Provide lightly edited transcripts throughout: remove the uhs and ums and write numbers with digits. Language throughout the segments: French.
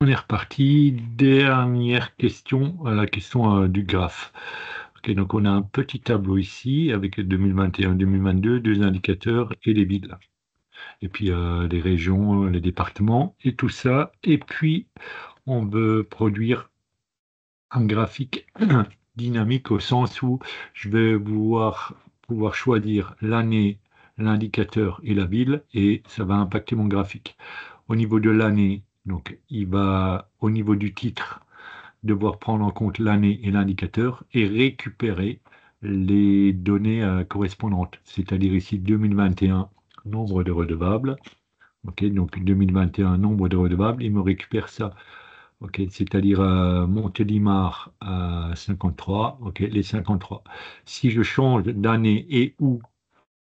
On est reparti. Dernière question, la question du graphe. Ok, donc on a un petit tableau ici avec 2021, 2022, deux indicateurs et les villes. Et puis les régions, les départements et tout ça. Et puis on veut produire un graphique dynamique au sens où je vais pouvoir choisir l'année, l'indicateur et la ville et ça va impacter mon graphique. Au niveau de l'année, donc il va au niveau du titre devoir prendre en compte l'année et l'indicateur et récupérer les données correspondantes, c'est-à-dire ici 2021, nombre de redevables. Ok, donc 2021, nombre de redevables, il me récupère ça. Ok, c'est-à-dire Montélimar à 53, ok, les 53. Si je change d'année et ou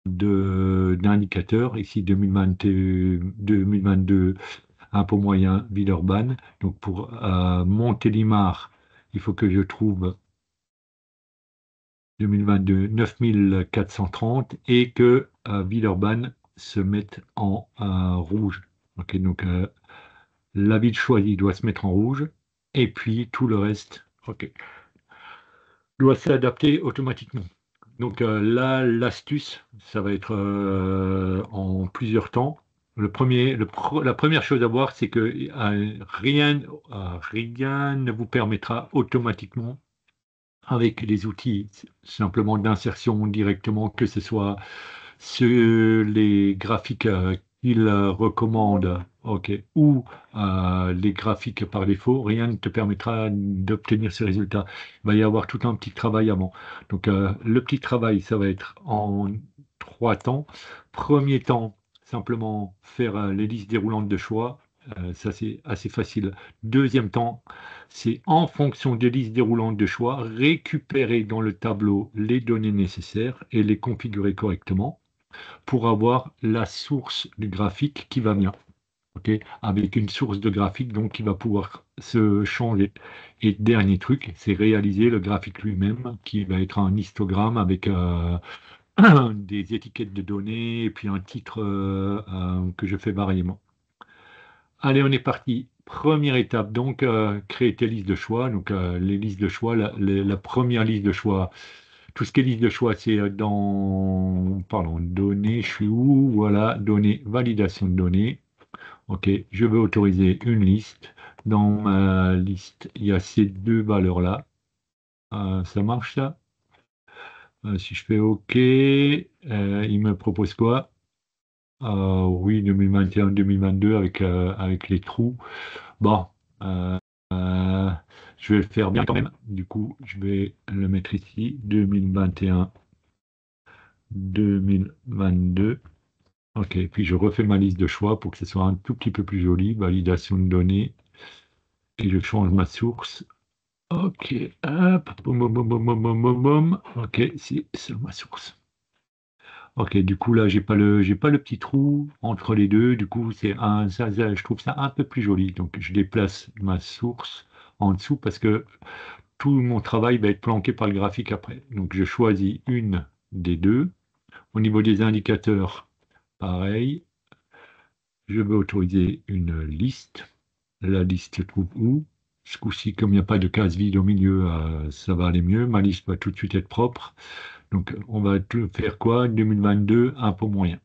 d'indicateur, ici 2022, 2022, impôt moyen, Villeurbanne. Donc pour Montélimar, il faut que je trouve 2022 9430 et que Villeurbanne se mette en rouge. Ok, donc la ville choisie doit se mettre en rouge et puis tout le reste, ok, doit s'adapter automatiquement. Donc là, l'astuce, ça va être en plusieurs temps. La première chose à voir, c'est que rien ne vous permettra automatiquement, avec les outils simplement d'insertion directement, que ce soit les graphiques qu'il recommande, ok, ou les graphiques par défaut, rien ne te permettra d'obtenir ces résultats. Il va y avoir tout un petit travail avant. Donc, le petit travail, ça va être en trois temps. Premier temps, simplement faire les listes déroulantes de choix. Ça, c'est assez facile. Deuxième temps, c'est en fonction des listes déroulantes de choix, récupérer dans le tableau les données nécessaires et les configurer correctement pour avoir la source du graphique qui va bien, ok, avec une source de graphique donc qui va pouvoir se changer. Et dernier truc, c'est réaliser le graphique lui-même qui va être un histogramme avec des étiquettes de données et puis un titre que je fais variément. Allez, on est parti. Première étape, donc, créer tes listes de choix. Donc, les listes de choix, la première liste de choix, tout ce qui est liste de choix, c'est pardon, données, je suis où? Voilà, données, validation de données. OK, je veux autoriser une liste. Dans ma liste, il y a ces deux valeurs-là. Ça marche, ça? Si je fais OK, il me propose quoi? Oui, 2021, 2022 avec les trous. Bon, euh, euh, je vais le faire bien quand même. Du coup, je vais le mettre ici, 2021, 2022. OK, puis je refais ma liste de choix pour que ce soit un tout petit peu plus joli. Validation de données. Et je change ma source. OK, hop, boum, boum, boum, boum, boum, boum, boum, boum. OK, c'est ma source. OK, du coup là, j'ai pas le petit trou entre les deux. Du coup, je trouve ça un peu plus joli. Donc, je déplace ma source en dessous parce que tout mon travail va être planqué par le graphique après. Donc, je choisis une des deux. Au niveau des indicateurs, pareil. Je veux autoriser une liste. La liste se trouve où? Ce coup-ci, comme il n'y a pas de case vide au milieu, ça va aller mieux. Ma liste va tout de suite être propre. Donc, on va faire quoi? 2022, impôt moyen.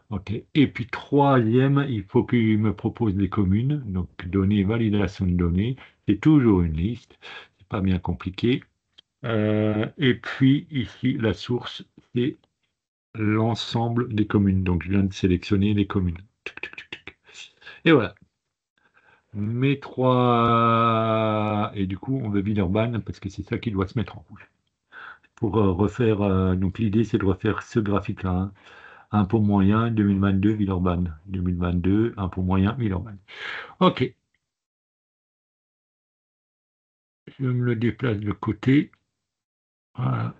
OK. Et puis, troisième, il faut qu'il me propose des communes. Donc, données, validation de données. C'est toujours une liste. C'est pas bien compliqué. Et puis, ici, la source, c'est l'ensemble des communes. Donc, je viens de sélectionner les communes. Tuc, tuc, tuc, tuc. Et voilà. Mes trois. Et du coup, on veut Villeurbanne parce que c'est ça qui doit se mettre en rouge. Pour refaire. Donc, l'idée, c'est de refaire ce graphique-là, hein. Impôt moyen 2022 Villeurbanne. 2022, impôt moyen Villeurbanne. OK. Je me le déplace de côté. Voilà.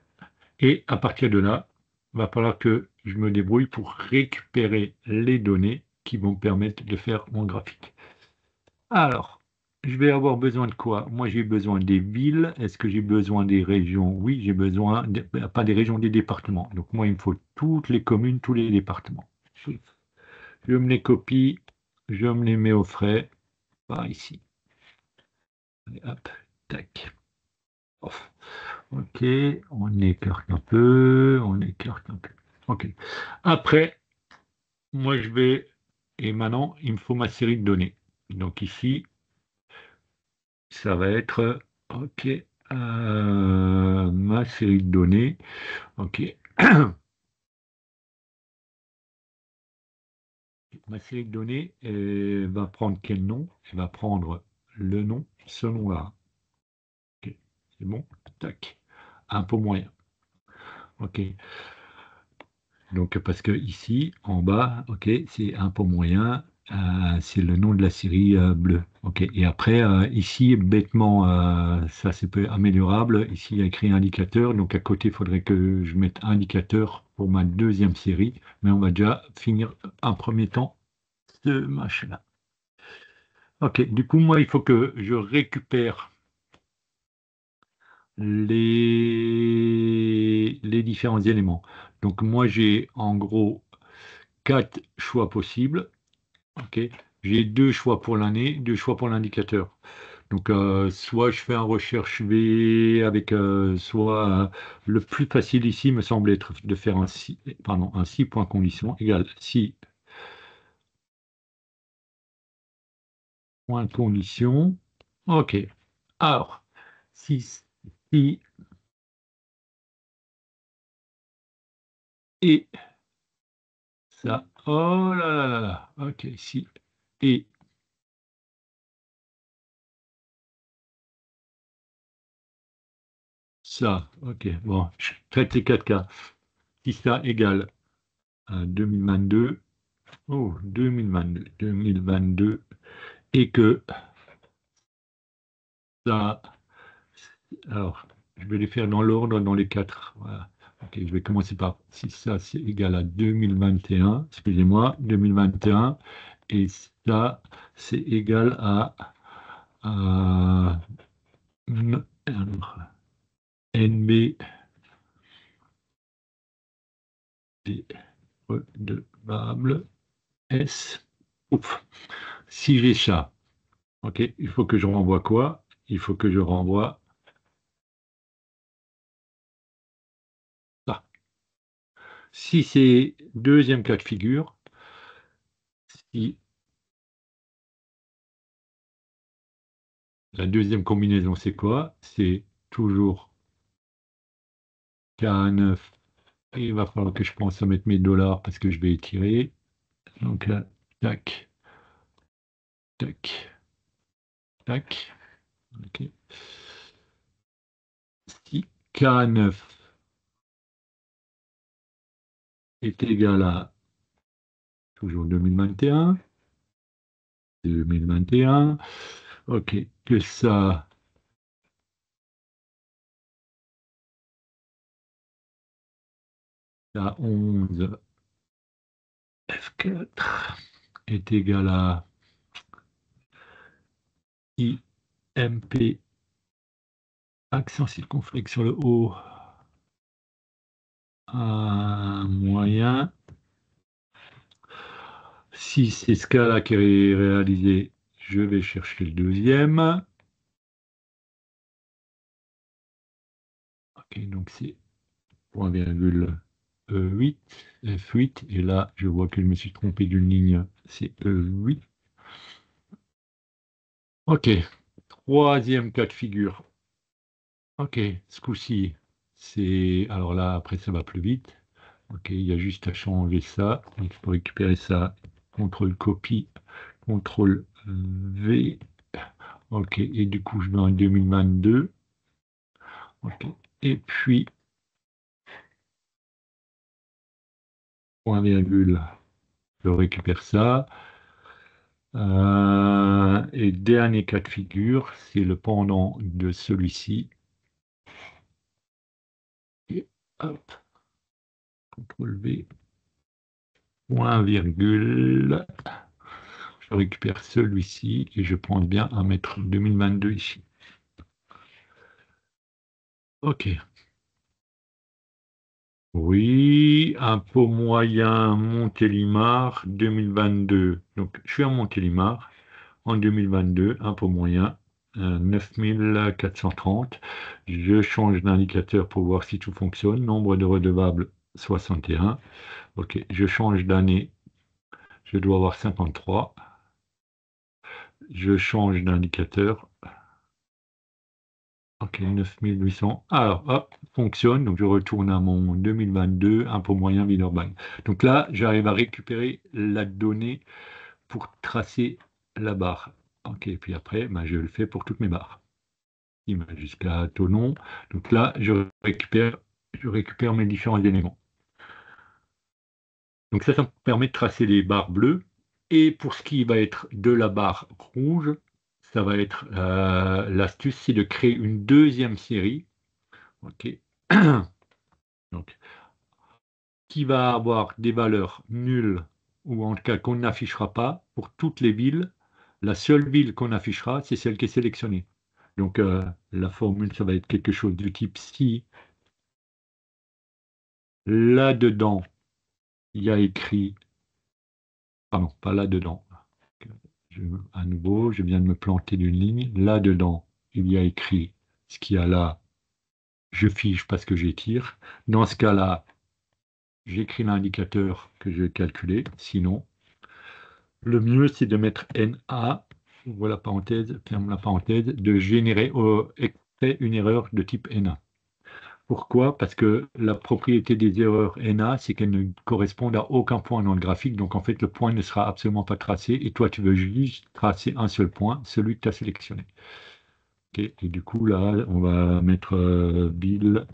Et à partir de là, il va falloir que je me débrouille pour récupérer les données qui vont me permettre de faire mon graphique. Alors, je vais avoir besoin de quoi? Moi, j'ai besoin des villes. Est-ce que j'ai besoin des régions? Oui, j'ai besoin, pas des régions, des départements. Donc, moi, il me faut toutes les communes, tous les départements. Je me les copie, je me les mets au frais. par ici. Allez, hop, tac. Off. Ok, on écarte un peu, on écarte un peu. Ok. Après, moi je vais, et maintenant, il me faut ma série de données. Donc ici, ça va être, ok, ma série de données. Ok. Ma série de données va prendre quel nom? Elle va prendre le nom, ce nom-là. Ok, c'est bon? Tac. Impôt moyen. Ok. Donc, parce que ici, en bas, ok, c'est impôt moyen, c'est le nom de la série bleue. Ok. Et après, ici, bêtement, ça c'est peu améliorable. Ici, il y a écrit indicateur. Donc, à côté, il faudrait que je mette indicateur pour ma deuxième série. Mais on va déjà finir un premier temps ce machin-là. Ok. Du coup, moi, il faut que je récupère les différents éléments. Donc, moi, j'ai en gros quatre choix possibles. Ok. J'ai deux choix pour l'année, deux choix pour l'indicateur. Donc, soit je fais un recherche V avec soit le plus facile ici me semble être de faire un 6 points condition égale 6 points condition. Ok. Alors, 6 si et ça. Oh là là là là. Ok, si et ça. Ok, bon, je traite les 4 cas. Si ça égale à 2022, oh, 2022, et que ça, alors, je vais les faire dans l'ordre, dans les quatre. Voilà. Ok, je vais commencer par si ça c'est égal à 2021, excusez-moi, 2021, et ça c'est égal à alors, NB redevable S. Ouf. Si j'ai ça, ok, il faut que je renvoie quoi? Il faut que je renvoie ça. Si c'est deuxième cas de figure, si la deuxième combinaison c'est quoi? C'est toujours K9. Il va falloir que je pense à mettre mes dollars parce que je vais étirer. Donc là, tac, tac, tac. Ok. Si K9 est égal à toujours 2021, 2021, ok, que ça à 11 F4 est égal à IMP accent circonflexe sur le haut, un moyen. Si c'est ce cas-là qui est réalisé, je vais chercher le deuxième. Ok, donc c'est 0,8, F8, et là, je vois que je me suis trompé d'une ligne, c'est E8. Ok, troisième cas de figure. Ok, ce coup-ci, c'est... Alors là, après, ça va plus vite. Ok, il y a juste à changer ça. Il faut récupérer ça. CTRL copie, CTRL V. Ok, et du coup, je mets en 2022. Ok, et puis, point virgule, je récupère ça. Et dernier cas de figure, c'est le pendant de celui-ci. Et hop, CTRL V, point virgule. Je récupère celui-ci et je pense bien à mettre 2022 ici. Ok. Oui, impôt moyen Montélimar 2022. Donc, je suis à Montélimar. En 2022, impôt moyen, 9430. Je change d'indicateur pour voir si tout fonctionne. Nombre de redevables, 61. OK, je change d'année. Je dois avoir 53. Je change d'indicateur. OK, 9800. Alors, hop, fonctionne. Donc, je retourne à mon 2022, impôt moyen Villeurbanne. Donc là, j'arrive à récupérer la donnée pour tracer la barre. OK, puis après, ben, je le fais pour toutes mes barres. Il va jusqu'à Thonon. Donc là, je récupère mes différents éléments. Donc ça me permet de tracer les barres bleues. Et pour ce qui va être de la barre rouge, ça va être l'astuce, c'est de créer une deuxième série. OK. Donc, qui va avoir des valeurs nulles ou en tout cas qu'on n'affichera pas pour toutes les villes. La seule ville qu'on affichera, c'est celle qui est sélectionnée. Donc, la formule, ça va être quelque chose du type si là-dedans, il y a écrit, pardon, pas là-dedans, à nouveau, je viens de me planter d'une ligne, là-dedans, il y a écrit ce qu'il y a là, je fiche parce que j'étire. Dans ce cas-là, j'écris l'indicateur que je vais calculer, sinon, le mieux, c'est de mettre NA, ouvre la parenthèse, ferme la parenthèse, de générer extrait une erreur de type NA. Pourquoi? Parce que la propriété des erreurs NA, c'est qu'elles ne correspondent à aucun point dans le graphique. Donc, en fait, le point ne sera absolument pas tracé. Et toi, tu veux juste tracer un seul point, celui que tu as sélectionné. OK. Et du coup, là, on va mettre Bill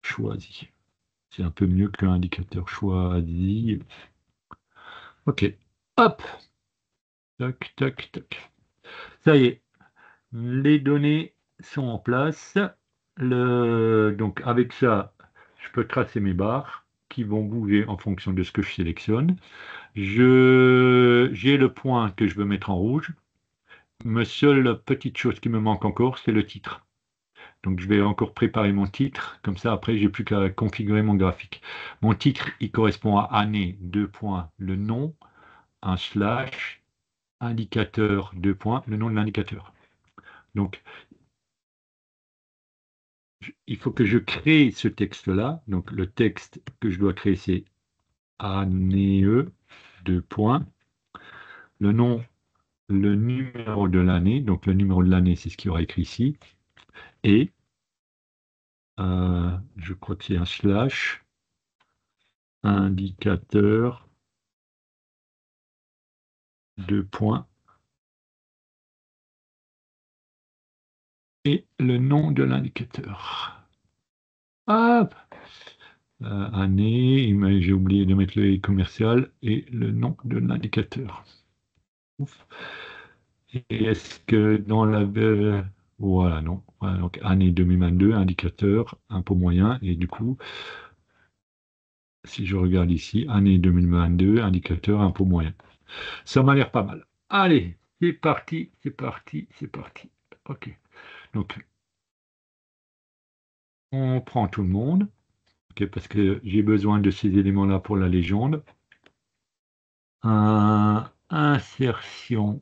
choisi. C'est un peu mieux qu'un indicateur choisi. OK. Hop. Tac, tac, tac. Ça y est. Les données sont en place. Donc avec ça, je peux tracer mes barres qui vont bouger en fonction de ce que je sélectionne. J'ai le point que je veux mettre en rouge. Ma seule petite chose qui me manque encore, c'est le titre. Donc je vais encore préparer mon titre. Comme ça, après, j'ai plus qu'à configurer mon graphique. Mon titre, il correspond à année, deux points, le nom, un slash, indicateur, deux points, le nom de l'indicateur. Donc, il faut que je crée ce texte-là. Donc, le texte que je dois créer, c'est année, deux points. Le nom, le numéro de l'année. Donc, le numéro de l'année, c'est ce qu'il y aura écrit ici. Et, je crois que c'est un slash, indicateur, deux points. Et le nom de l'indicateur. Hop! Année, j'ai oublié de mettre le commercial et le nom de l'indicateur. Ouf. Et est-ce que dans la... voilà, non. Voilà, donc année 2022, indicateur, impôt moyen. Et du coup, si je regarde ici, année 2022, indicateur, impôt moyen. Ça m'a l'air pas mal. Allez, c'est parti, c'est parti, c'est parti. OK. Donc, on prend tout le monde, OK, parce que j'ai besoin de ces éléments-là pour la légende. Insertion,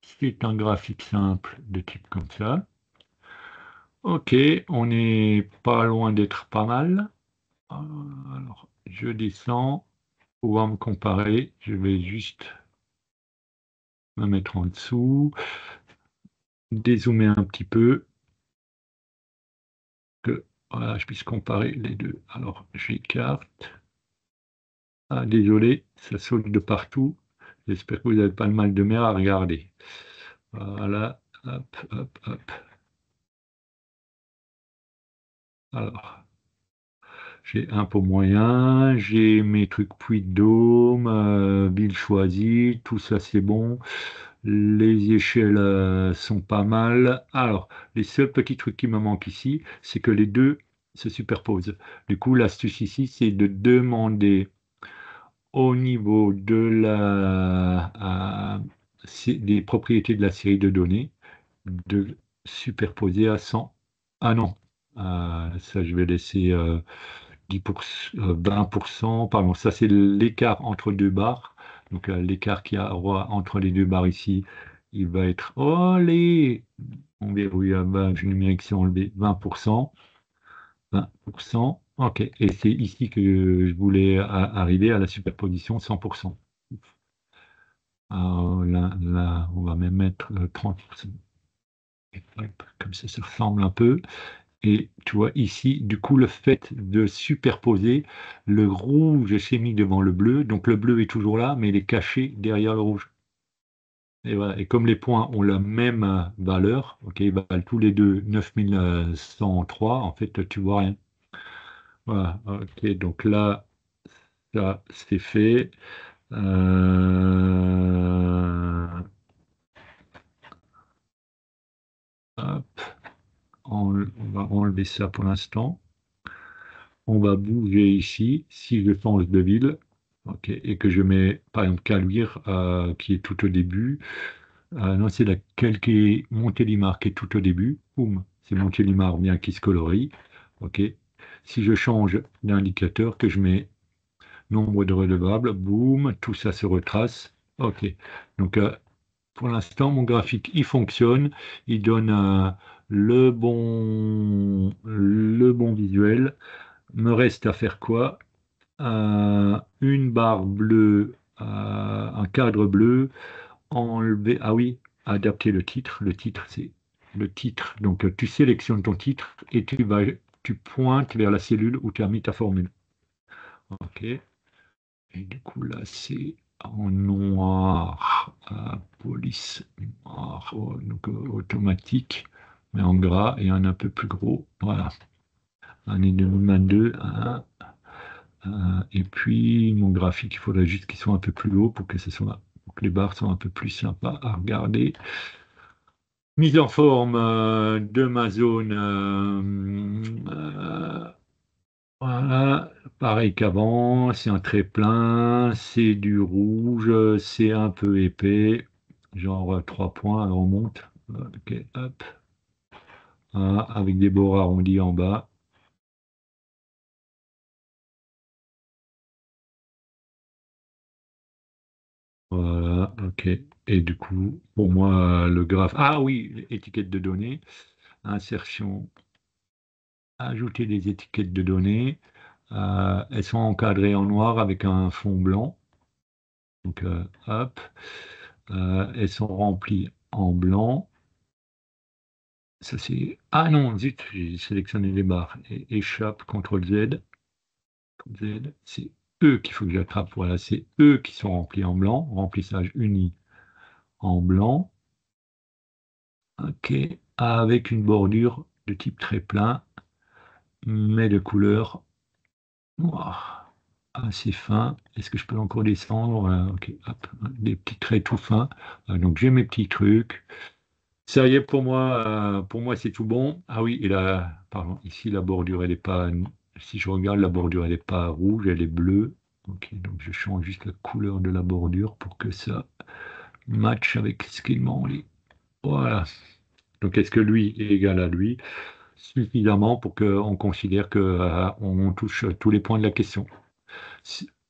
c'est un graphique simple de type comme ça. OK, on n'est pas loin d'être pas mal. Alors, je descends pour pouvoir me comparer. Je vais juste me mettre en dessous, dézoomer un petit peu, que voilà, je puisse comparer les deux. Alors, j'écarte. Ah, désolé, ça saute de partout. J'espère que vous n'avez pas le mal de mer à regarder. Voilà, hop, hop, hop. Alors, j'ai impôt moyen, j'ai mes trucs Puy-de-Dôme, ville choisie, tout ça c'est bon. Les échelles sont pas mal. Alors, les seuls petits trucs qui me manquent ici, c'est que les deux se superposent. Du coup, l'astuce ici, c'est de demander au niveau de des propriétés de la série de données de superposer à 100. Ah non, ça je vais laisser 10%, 20%, pardon, ça c'est l'écart entre deux barres. Donc l'écart qu'il y a entre les deux barres ici, il va être, allez, on verrouille la base numérique, c'est enlevé 20%, 20%, ok, et c'est ici que je voulais arriver à la superposition 100%. Alors là, on va même mettre 30%. Et hop, comme ça ressemble un peu. Et tu vois ici, du coup, le fait de superposer, le rouge s'est mis devant le bleu, donc le bleu est toujours là, mais il est caché derrière le rouge. Et voilà. Et comme les points ont la même valeur, ok, ils valent tous les deux 9103, en fait, tu vois rien. Voilà, ok, donc là, ça, c'est fait. Euh, hop, on va enlever ça pour l'instant. On va bouger ici. Si je change de ville, ok, et que je mets par exemple Caluire, qui est tout au début, non, c'est laquelle qui est Montélimar qui est tout au début. Boum, c'est Montélimar bien qui se colorie. Ok. Si je change d'indicateur, que je mets nombre de relevables, boum, tout ça se retrace. Ok. Donc, pour l'instant, mon graphique, il fonctionne. Il donne le bon visuel. Me reste à faire quoi? Une barre bleue, un cadre bleu, enlever. Ah oui, adapter le titre. Le titre, c'est le titre. Donc, tu sélectionnes ton titre et tu pointes vers la cellule où tu as mis ta formule. OK. Et du coup, là, c'est en noir, police noir, donc automatique, mais en gras et un peu plus gros. Voilà. Année 2022, et puis mon graphique, il faudrait juste qu'il soit un peu plus haut pour que les barres soient un peu plus sympas à regarder. Mise en forme de ma zone, voilà, pareil qu'avant, c'est un trait plein, c'est du rouge, c'est un peu épais, genre 3 points, alors on monte, ok, hop, voilà, avec des bords arrondis en bas. Voilà, ok. Et du coup, pour moi, le graphe. Ah oui, étiquette de données. Insertion, ajouter des étiquettes de données. Elles sont encadrées en noir avec un fond blanc. Donc, hop. Elles sont remplies en blanc. Ça, c'est. Ah non, zut, j'ai sélectionné les barres. Et échappe, CTRL Z. Z. C'est eux qu'il faut que j'attrape. Voilà, c'est eux qui sont remplis en blanc. Remplissage uni en blanc. Ok, avec une bordure de type très plein, mais de couleur noire, assez fin. Est-ce que je peux encore descendre? Voilà, ok, hop, des petits traits tout fins. Donc j'ai mes petits trucs. Ça y est, pour moi c'est tout bon. Ah oui, et là, pardon, ici la bordure, elle est pas. Si je regarde, la bordure, elle n'est pas rouge, elle est bleue. Ok, donc je change juste la couleur de la bordure pour que ça matche avec ce qu'il m'a enlevé. Voilà. Donc est-ce que lui est égal à lui? Suffisamment pour qu'on considère qu'on touche tous les points de la question.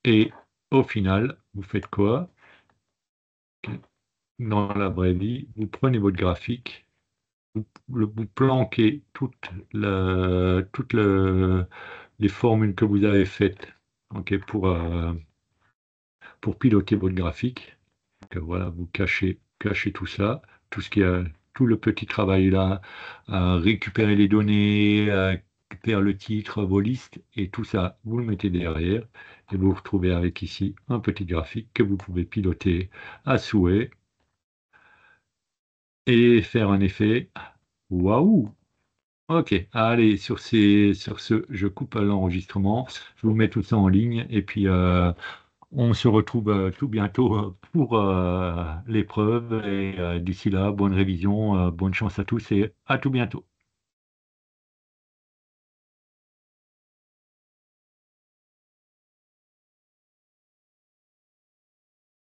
Et au final, vous faites quoi? Dans la vraie vie, vous prenez votre graphique, vous planquez les formules que vous avez faites, ok, pour piloter votre graphique. Donc, voilà, vous cachez tout ça, tout ce qui a, tout le petit travail là, à récupérer les données, à faire le titre, vos listes, et tout ça, vous le mettez derrière, et vous vous retrouvez avec ici un petit graphique que vous pouvez piloter à souhait et faire un effet. Waouh! Ok, allez, sur ce, je coupe l'enregistrement, je vous mets tout ça en ligne, et puis on se retrouve tout bientôt pour l'épreuve. Et d'ici là, bonne révision, bonne chance à tous et à tout bientôt.